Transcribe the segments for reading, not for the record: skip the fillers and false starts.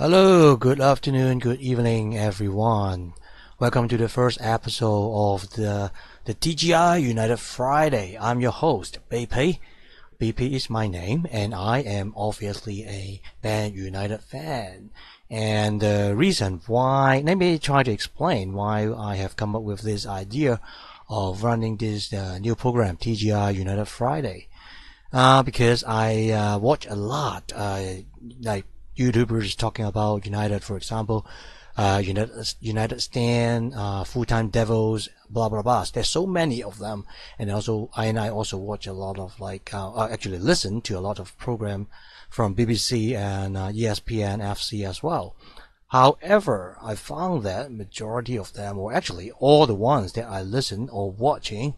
Hello, good afternoon, good evening, everyone. Welcome to the first episode of the TGI United Friday. I'm your host, BP. BP is my name, and I am obviously a Man United fan. And the reason why, let me try to explain why I have come up with this idea of running this new program, TGI United Friday. Because I watch a lot, like YouTubers talking about United, for example, United Stan, Full-Time Devils, blah blah blah. There's so many of them, and I also watch a lot of actually listen to a lot of program from BBC and ESPN FC as well. However, I found that majority of them, or actually all the ones that I listen or watching,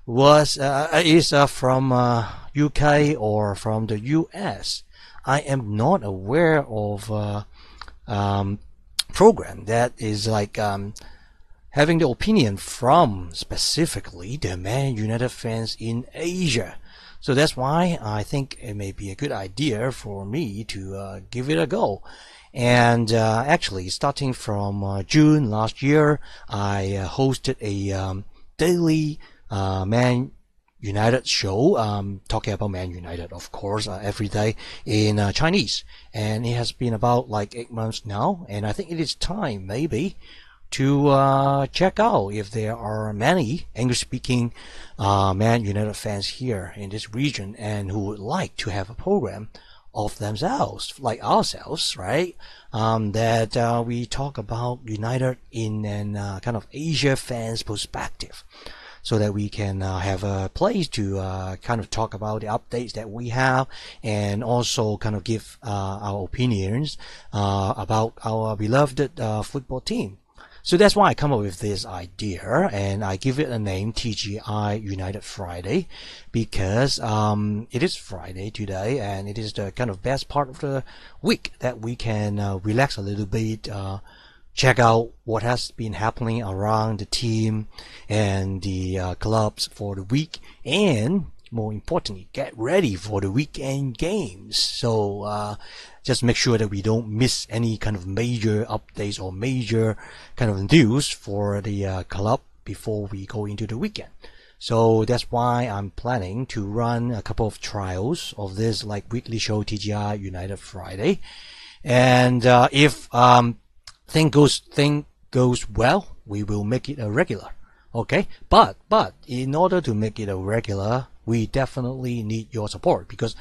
is from UK or from the US. I am not aware of program that is having the opinion from specifically the Man United fans in Asia. So that's why I think it may be a good idea for me to give it a go. And actually, starting from June last year, I hosted a daily Man United show, talking about Man United, of course, every day in Chinese. And it has been about 8 months now, and I think it is time maybe to check out if there are many English-speaking Man United fans here in this region and who would like to have a program of themselves, like ourselves, right? That we talk about United in an kind of Asia fans perspective, so that we can have a place to kind of talk about the updates that we have, and also kind of give our opinions about our beloved football team. So that's why I come up with this idea, and I give it a name, TGI United Friday, because it is Friday today, and it is the kind of best part of the week that we can relax a little bit, check out what has been happening around the team and the clubs for the week, and more importantly, get ready for the weekend games. So just make sure that we don't miss any kind of major updates or major kind of news for the club before we go into the weekend. So that's why I'm planning to run a couple of trials of this weekly show, TGI United Friday. And if thing goes well, we will make it a regular. Okay, but in order to make it a regular, we definitely need your support, because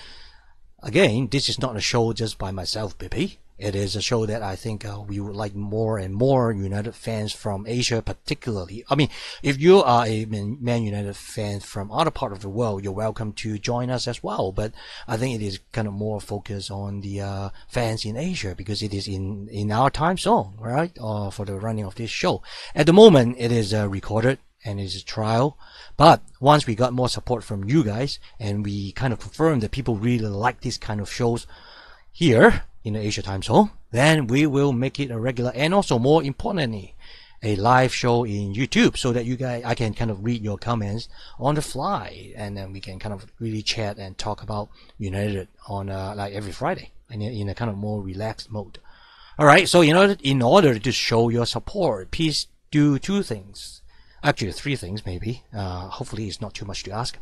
again, this is not a show just by myself, BP. It is a show that I think we would like more and more United fans from Asia, particularly. I mean, if you are a Man United fan from other part of the world, you're welcome to join us as well. But I think it is kind of more focused on the fans in Asia, because it is in our time zone, right? For the running of this show. At the moment, it is recorded and it's a trial. But once we got more support from you guys, and we kind of confirm that people really like this kind of shows here in the Asia time zone, then we will make it a regular, and also more importantly, a live show in YouTube, so that I can kind of read your comments on the fly, and then we can kind of really chat and talk about United on every Friday in a kind of more relaxed mode. Alright, so in order to show your support, please do two things. Actually, three things maybe. Hopefully it's not too much to ask.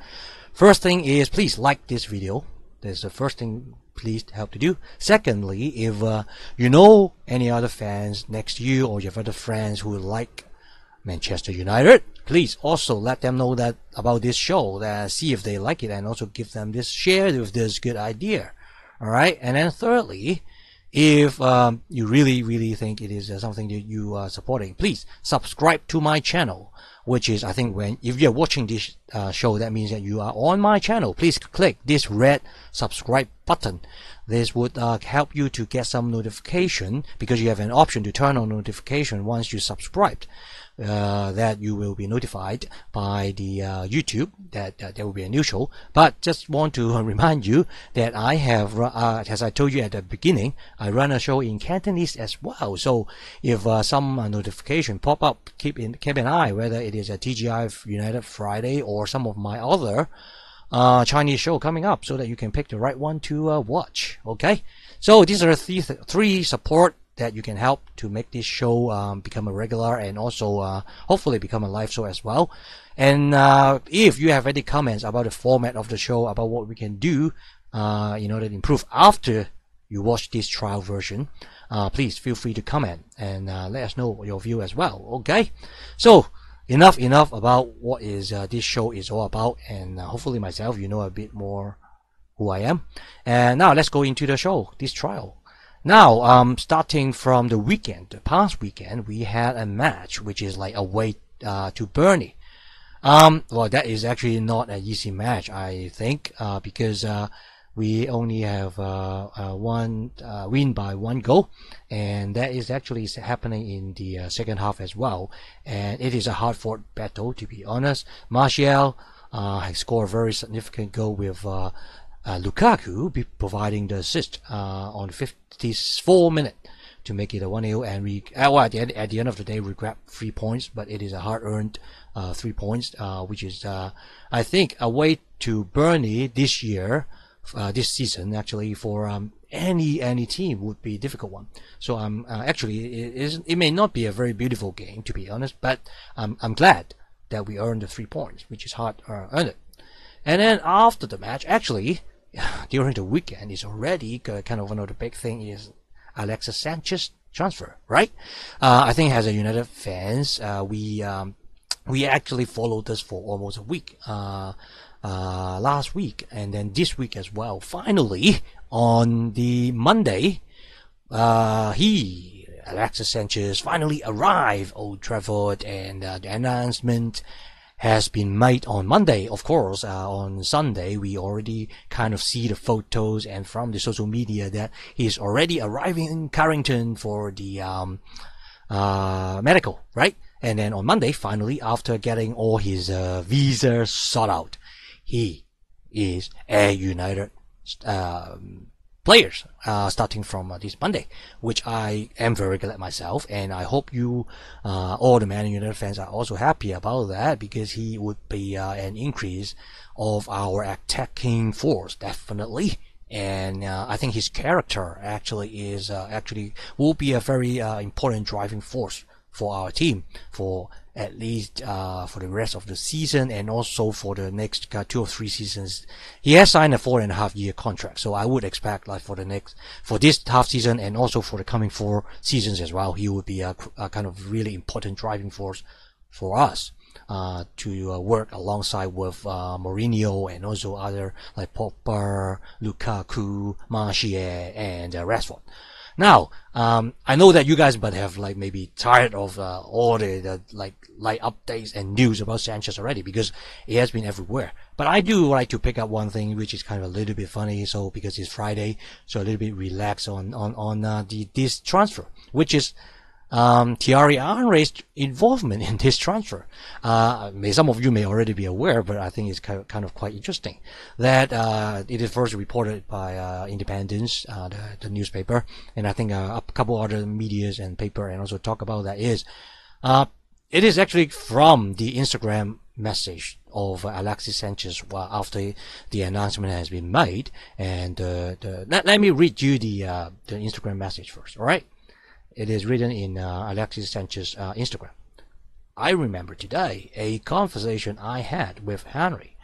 First thing is, please like this video. That's the first thing please help to do. Secondly, if you know any other fans next to you, or you have other friends who like Manchester United, please also let them know that about this show, see if they like it, and also give them share with this good idea. Alright, and then thirdly, if you really think it is something that you are supporting, please subscribe to my channel, which is, I think, if you're watching this show, that means that you are on my channel. Please click this red subscribe button. This would help you to get some notification, because you have an option to turn on notification once you subscribed. That you will be notified by the YouTube that there will be a new show. But just want to remind you that I have, as I told you at the beginning, I run a show in Cantonese as well. So if some notification pop up, keep an eye, whether it is a TGI United Friday or some of my other Chinese show coming up, so that you can pick the right one to watch. Okay, So these are three support that you can help to make this show become a regular and also hopefully become a live show as well. And if you have any comments about the format of the show, about what we can do in order to improve after you watch this trial version, please feel free to comment and let us know your view as well. Okay, so enough about what is this show is all about, and hopefully myself, you know a bit more who I am. And now let's go into the show, this trial. Now, starting from the weekend, the past weekend, we had a match which is like away to Burnley. Well, that is actually not an easy match, I think, because we only have one win by 1 goal, and that is actually happening in the second half as well. And it is a hard-fought battle, to be honest. Martial has scored a very significant goal with Lukaku providing the assist on 54 minute to make it a 1-0, and we at the end of the day we grabbed 3 points, but it is a hard-earned 3 points, which is I think a way to Burnley this year, this season actually, for any team would be a difficult one. So actually it may not be a very beautiful game, to be honest, but I'm glad that we earned the 3 points, which is hard earned. And then after the match, actually during the weekend, is already kind of one of the big thing is Alexis Sanchez transfer, right? I think as a United fans, we actually followed this for almost a week, last week, and then this week as well. Finally, on the Monday, Alexis Sanchez finally arrived Old Trafford, and the announcement has been made on Monday. Of course, on Sunday we already kind of see the photos and from the social media that he's already arriving in Carrington for the medical, right? And then on Monday, finally, after getting all his visa sorted out, he is a United players starting from this Monday, which I am very glad myself, and I hope you all the Man United fans are also happy about that, because he would be an increase of our attacking force, definitely. And I think his character actually will be a very important driving force for our team for at least for the rest of the season, and also for the next 2 or 3 seasons. He has signed a 4.5-year contract, so I would expect like for this half season and also for the coming 4 seasons as well, he would be a kind of really important driving force for us to work alongside with Mourinho and also other like Pogba, Lukaku, Martial, and Rashford. Now, I know that you guys might have like maybe tired of all the like updates and news about Sanchez already, because it has been everywhere. But I do like to pick up one thing which is kind of a little bit funny, so because it's Friday, so a little bit relaxed on this transfer, which is Thierry Henry's involvement in this transfer. Some of you may already be aware, but I think it's kind of quite interesting that it is first reported by Independence, the newspaper, and I think a couple other medias and paper, and also talk about that is it is actually from the Instagram message of Alexis Sanchez after the announcement has been made. And let me read you the Instagram message first. All right. It is written in Alexis Sanchez Instagram. I remember today a conversation I had with Henry,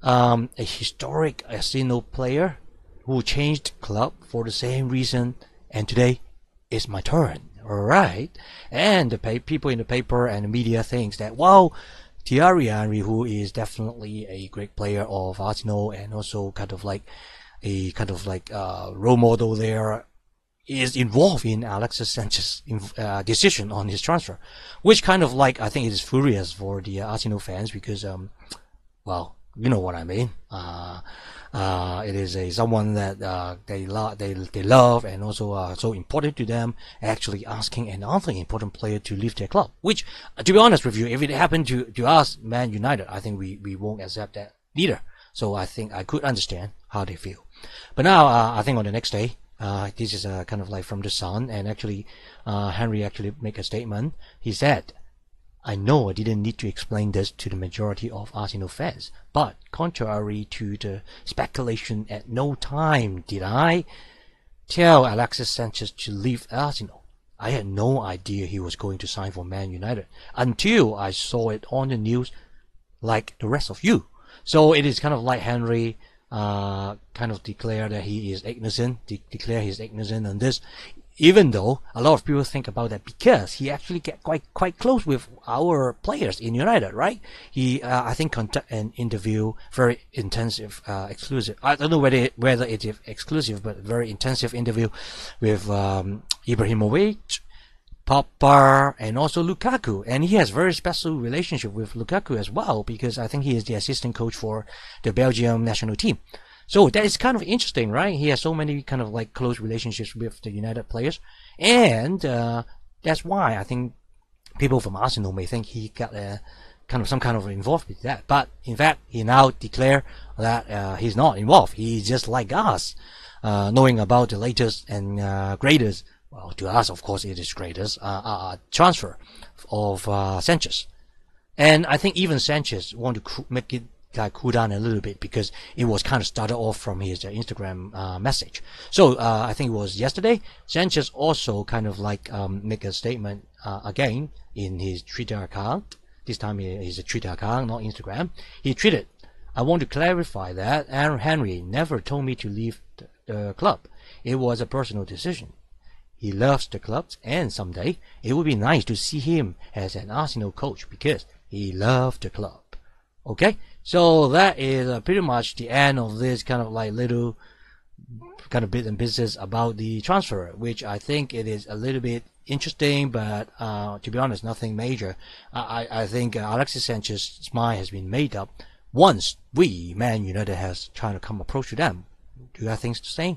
a historic Arsenal player who changed club for the same reason, and today is my turn. Alright, and the people in the paper and the media thinks that, wow, Thierry Henry, who is definitely a great player of Arsenal and also kind of like role model there, is involved in Alexis Sanchez's decision on his transfer, which kind of like, I think it is furious for the Arsenal fans, because well, you know what I mean. It is someone that they love and also so important to them, actually asking another important player to leave their club, which, to be honest with you, if it happened to us, Man United, I think we won't accept that either. So I think I could understand how they feel. But now I think on the next day, this is kind of like from the Sun, and actually Henry actually make a statement. He said, I know I didn't need to explain this to the majority of Arsenal fans, but contrary to the speculation, at no time did I tell Alexis Sanchez to leave Arsenal. I had no idea he was going to sign for Man United until I saw it on the news like the rest of you. So it is kind of like Henry kind of declare that he is innocent, declare he's innocent on this, even though a lot of people think about that because he actually get quite close with our players in United, right? He I think conduct an interview, very intensive, exclusive. I don't know whether it is exclusive, but very intensive interview with Ibrahimovic, Pogba, and also Lukaku, and he has very special relationship with Lukaku as well because I think he is the assistant coach for the Belgium national team. So that is kind of interesting, right? He has so many kind of like close relationships with the United players, and that's why I think people from Arsenal may think he got some kind of involved with that. But in fact, he now declared that he's not involved. He's just like us, knowing about the latest and greatest. Well, to us, of course, it is greatest transfer of Sanchez, and I think even Sanchez want to make it cool down a little bit because it was kind of started off from his Instagram message. So I think it was yesterday. Sanchez also kind of like make a statement again in his Twitter account. This time it's a Twitter account, not Instagram. He tweeted, "I want to clarify that Aaron Henry never told me to leave the club. It was a personal decision. He loves the club, and someday it would be nice to see him as an Arsenal coach because he loved the club." Okay, so that is pretty much the end of this kind of like little kind of bit and pieces about the transfer, which I think it is a little bit interesting, but to be honest, nothing major. I think Alexis Sanchez's mind has been made up once we, Man United, has tried to come approach to them. Do you have things to say?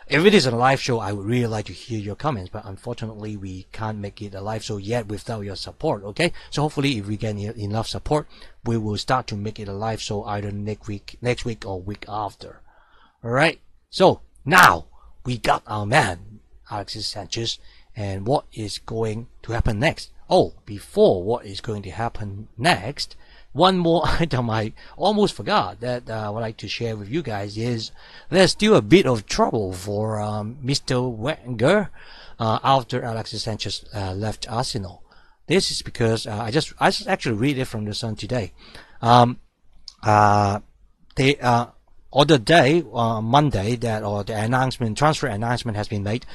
If it is a live show, I would really like to hear your comments, but unfortunately we can't make it a live show yet without your support, okay? So hopefully if we get enough support, we will start to make it a live show either next week or week after. Alright, so now we got our man, Alexis Sanchez, and what is going to happen next? Oh, before what is going to happen next, one more item I almost forgot that I would like to share with you guys is there's still a bit of trouble for Mr. Wenger after Alexis Sanchez left Arsenal. This is because I just actually read it from the Sun today. On the day Monday that the transfer announcement has been made.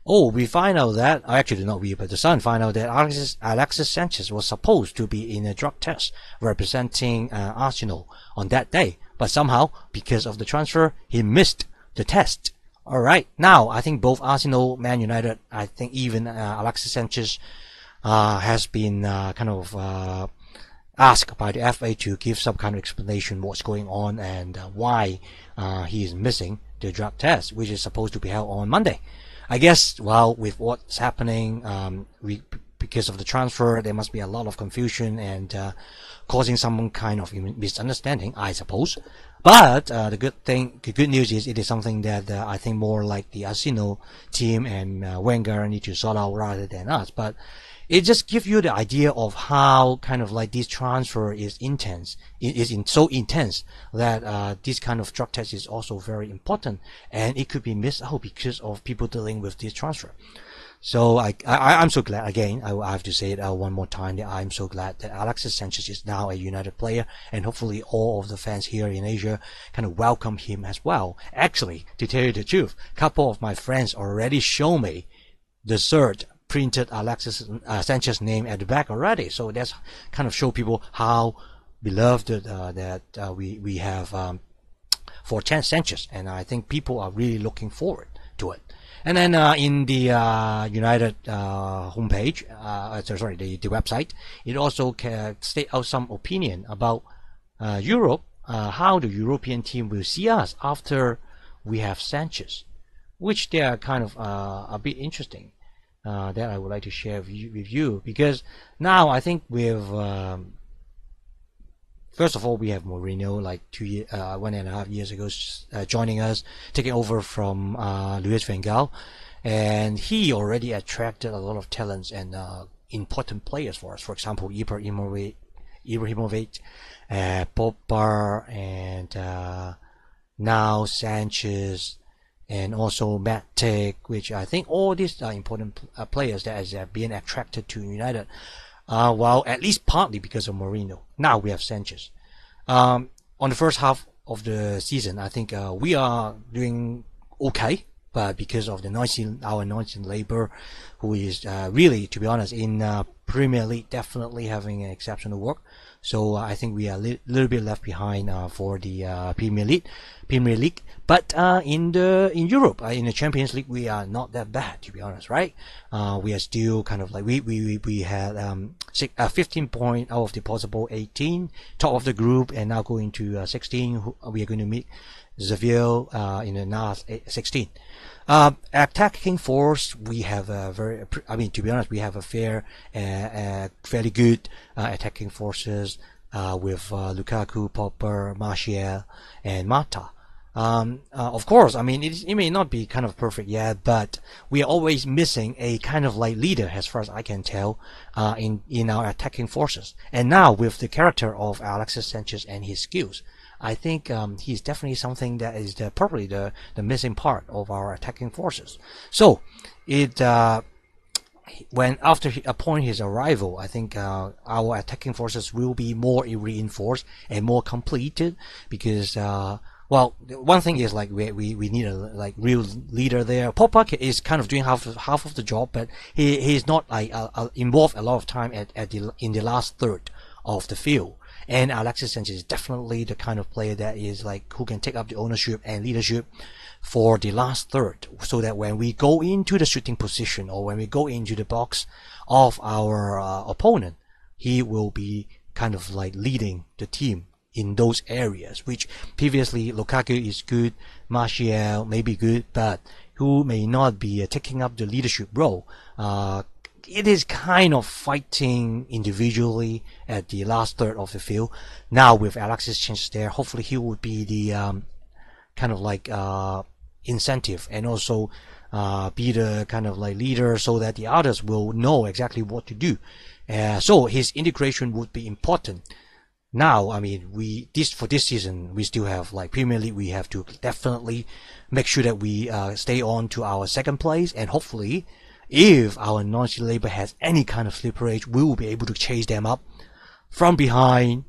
Oh, we find out that, actually not we, but the Sun find out that Alexis Sanchez was supposed to be in a drug test representing Arsenal on that day. But somehow, because of the transfer, he missed the test. Alright, now I think both Arsenal, Man United, I think even Alexis Sanchez has been asked by the FA to give some kind of explanation what's going on and why he is missing the drug test, which is supposed to be held on Monday. I guess, well, with what's happening, because of the transfer, there must be a lot of confusion and causing some kind of misunderstanding, I suppose. But the good news is it is something that I think more like the Arsenal team and Wenger need to sort out rather than us. But it just gives you the idea of how kind of like this transfer is intense. It is so intense that this kind of drug test is also very important, and it could be missed out because of people dealing with this transfer. So I'm so glad, again, I have to say it one more time, that I'm so glad that Alexis Sanchez is now a United player, and hopefully all of the fans here in Asia kind of welcome him as well. Actually, to tell you the truth, a couple of my friends already show me the shirt printed Alexis Sanchez name at the back already, so that's kind of show people how beloved that we have for Sanchez, and I think people are really looking forward to it. And then in the United homepage, the website, it also can state out some opinion about Europe, how the European team will see us after we have Sanchez, which they are kind of a bit interesting. That I would like to share with you, because now I think we've first of all we have Mourinho, like 1.5 years ago, joining us, taking over from Louis van Gaal, and he already attracted a lot of talents and important players for us. For example, Ibrahimovic, Pogba, and now Sanchez, and also Matic, which I think all these are important players that have been attracted to United. Well, at least partly because of Mourinho. Now we have Sanchez. On the first half of the season, I think we are doing okay, but because of our noisy labor, who is really, to be honest, in Premier League definitely having exceptional work. So I think we are a little bit left behind for the Premier League. But in Europe, in the Champions League, we are not that bad, to be honest, right? We are still kind of like we had 15 points out of the possible 18, top of the group, and now going to 16. We are going to meet Seville in the last 16. Attacking force, we have a to be honest, we have a fairly good attacking forces with Lukaku, Popper, Martial, and Mata. Of course, it may not be kind of perfect yet, but we are always missing a kind of like leader, as far as I can tell, in our attacking forces. And now with the character of Alexis Sanchez and his skills, I think he's definitely something that is probably the missing part of our attacking forces. So when upon his arrival, I think our attacking forces will be more reinforced and more completed, because well, one thing is like we need a like real leader there. Popper is kind of doing half of the job, but he's not like involved a lot of time in the last third of the field. And Alexis Sanchez is definitely the kind of player that is like who can take up the ownership and leadership for the last third, so that when we go into the shooting position or when we go into the box of our opponent, he will be kind of like leading the team in those areas, which previously Lukaku is good, Martial may be good, but who may not be taking up the leadership role. It is kind of fighting individually at the last third of the field. Now with Alexis Sanchez there, hopefully he would be the kind of like incentive, and also be the kind of like leader, so that the others will know exactly what to do. So his integration would be important. Now, for this season, we still have like Premier League. We have to definitely make sure that we stay on to our second place, and hopefully, if our noisy labor has any kind of slipperage, we will be able to chase them up from behind.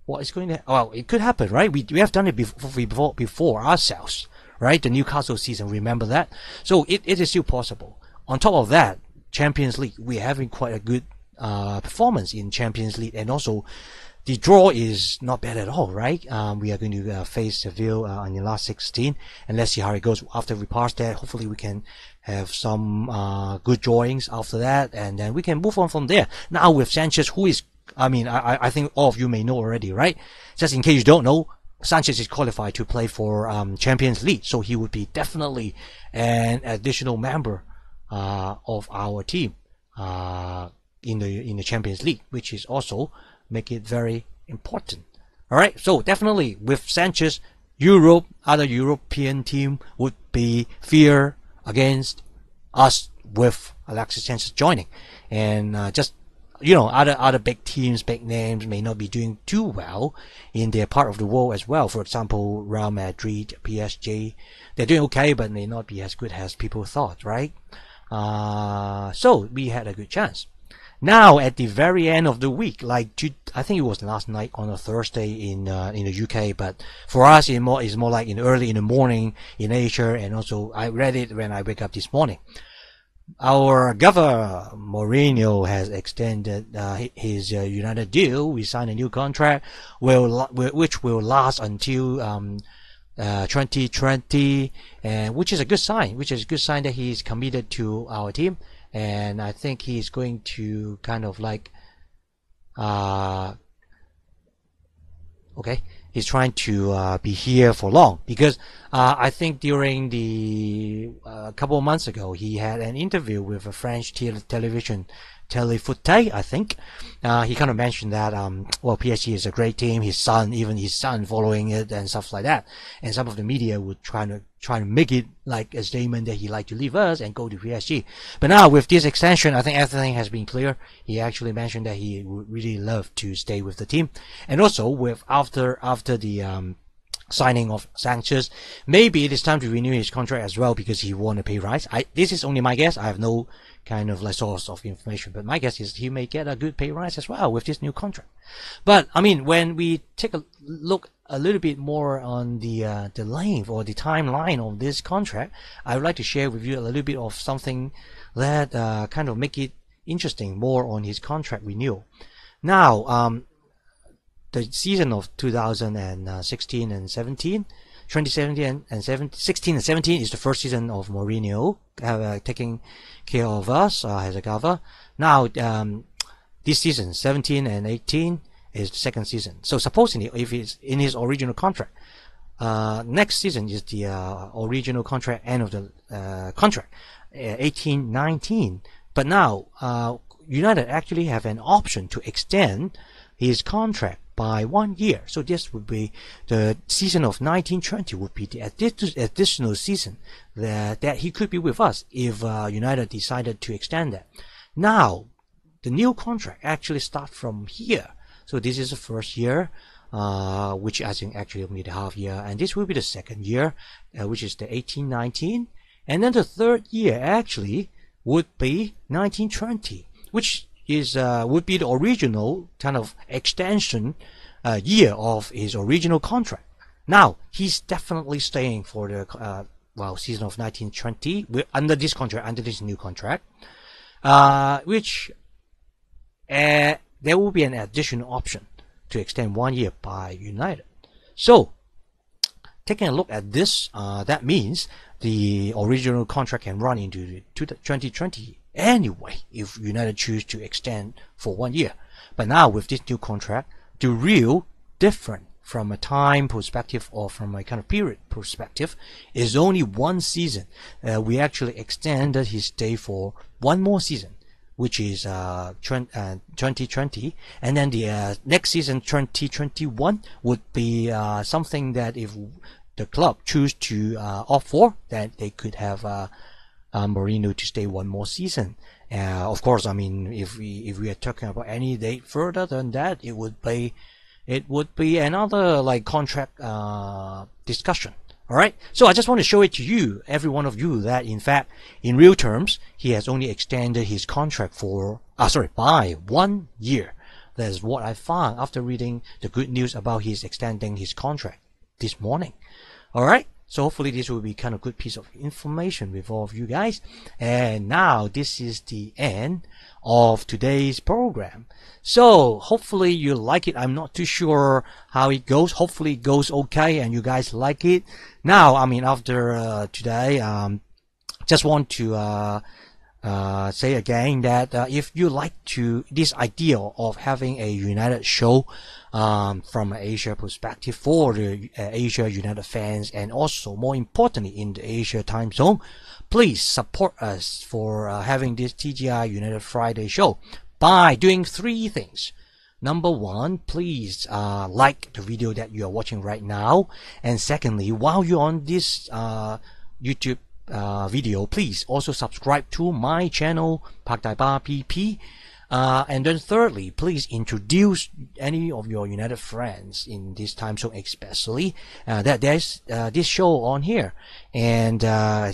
What is going to? Well, it could happen, right? We have done it before ourselves, right? The Newcastle season, remember that? So it is still possible. On top of that, Champions League, we're having quite a good performance in Champions League, and also the draw is not bad at all, right? We are going to face Seville in the last 16, and let's see how it goes after we pass that. Hopefully we can have some good drawings after that, and then we can move on from there. Now with Sanchez, who is, I think all of you may know already, right? Just in case you don't know, Sanchez is qualified to play for Champions League, so he would be definitely an additional member of our team in the Champions League, which is also make it very important. All right, so definitely with Sanchez, other European team would be fear against us with Alexis Sanchez joining, and just other big teams, big names may not be doing too well in their part of the world as well. For example, Real Madrid, PSG, they're doing okay, but may not be as good as people thought, right? So we had a good chance. Now at the very end of the week, I think it was last night on a Thursday in the UK, but for us it's more like early in the morning in Asia, and also I read it when I wake up this morning. Our governor Mourinho has extended his United deal. We signed a new contract, which will last until 2020, and which is a good sign. That he's committed to our team. And I think he's going to kind of like, he's trying to be here for long, because I think during the couple of months ago he had an interview with a French television, Telefoot, I think. He kind of mentioned that PSG is a great team, his son following it and stuff like that, and some of the media would try to make it like a statement that he like to leave us and go to PSG. But now with this extension, I think everything has been clear. He actually mentioned that he would really love to stay with the team, and also with after the signing of Sanchez. Maybe it is time to renew his contract as well because he won a pay rise. This is only my guess. I have no kind of source of information, but my guess is he may get a good pay rise as well with this new contract. But I mean, when we take a look a little bit more on the length or the timeline of this contract, I would like to share with you a little bit of something that kind of make it interesting more on his contract renewal. Now, the season of 2016 and 17, 2017 and 16 and 17 is the first season of Mourinho taking care of us as a cover. Now, this season, 17 and 18, is the second season. So supposedly, if it's in his original contract, next season is the original contract, end of the contract, 18-19. But now, United actually have an option to extend his contract by 1 year. So this would be the season of 1920 would be the additional season that he could be with us if United decided to extend that. Now, the new contract actually starts from here. So this is the first year, which I think actually will be the half year, and this will be the second year, which is the 18-19, and then the third year actually would be 1920, which is would be the original kind of extension year of his original contract. Now he's definitely staying for the season of 1920 under this contract, under this new contract, which there will be an additional option to extend 1 year by United. So taking a look at this, that means the original contract can run into 2020 anyway if United choose to extend for 1 year. But now with this new contract, the real different from a time perspective or from a kind of period perspective is only one season. We actually extended his stay for one more season, which is 2020, and then the next season 2021 would be something that if the club choose to opt for, that they could have Mourinho to stay one more season. Of course, I mean, if we are talking about any date further than that, it would be another like contract discussion. All right. So I just want to show it to you, every one of you, that in fact, in real terms, he has only extended his contract for by 1 year. That is what I found after reading the good news about his extending his contract this morning. All right. So hopefully this will be kind of good piece of information with all of you guys. And now this is the end of today's program. So hopefully you like it. I'm not too sure how it goes. Hopefully it goes okay and you guys like it. Now, I mean, after today, just want to say again that if you like this idea of having a United show from an Asia perspective for the Asia United fans, and also more importantly in the Asia time zone, please support us for having this TGI United Friday show by doing 3 things. Number 1, please like the video that you are watching right now, and secondly, while you're on this YouTube video, please also subscribe to my channel, Park Dai Ba PP. And then thirdly, please introduce any of your United friends in this time zone, especially that there's this show on here, and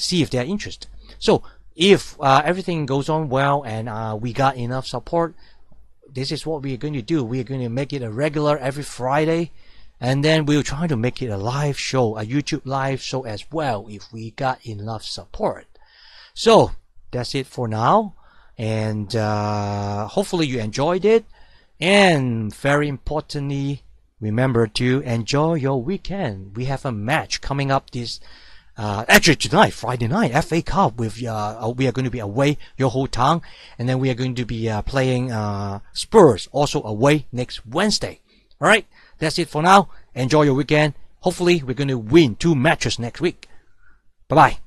see if they're interested. So if everything goes on well and we got enough support, this is what we're going to do. We're going to make it a regular every Friday, and then we'll try to make it a live show, a YouTube live show as well, if we got enough support. So that's it for now, and hopefully you enjoyed it, and very importantly, remember to enjoy your weekend. We have a match coming up this actually tonight, Friday night, FA Cup with we are going to be away Yo Ho Tang, and then we are going to be playing Spurs also away next Wednesday. All right, that's it for now. Enjoy your weekend. Hopefully we're going to win 2 matches next week. Bye bye.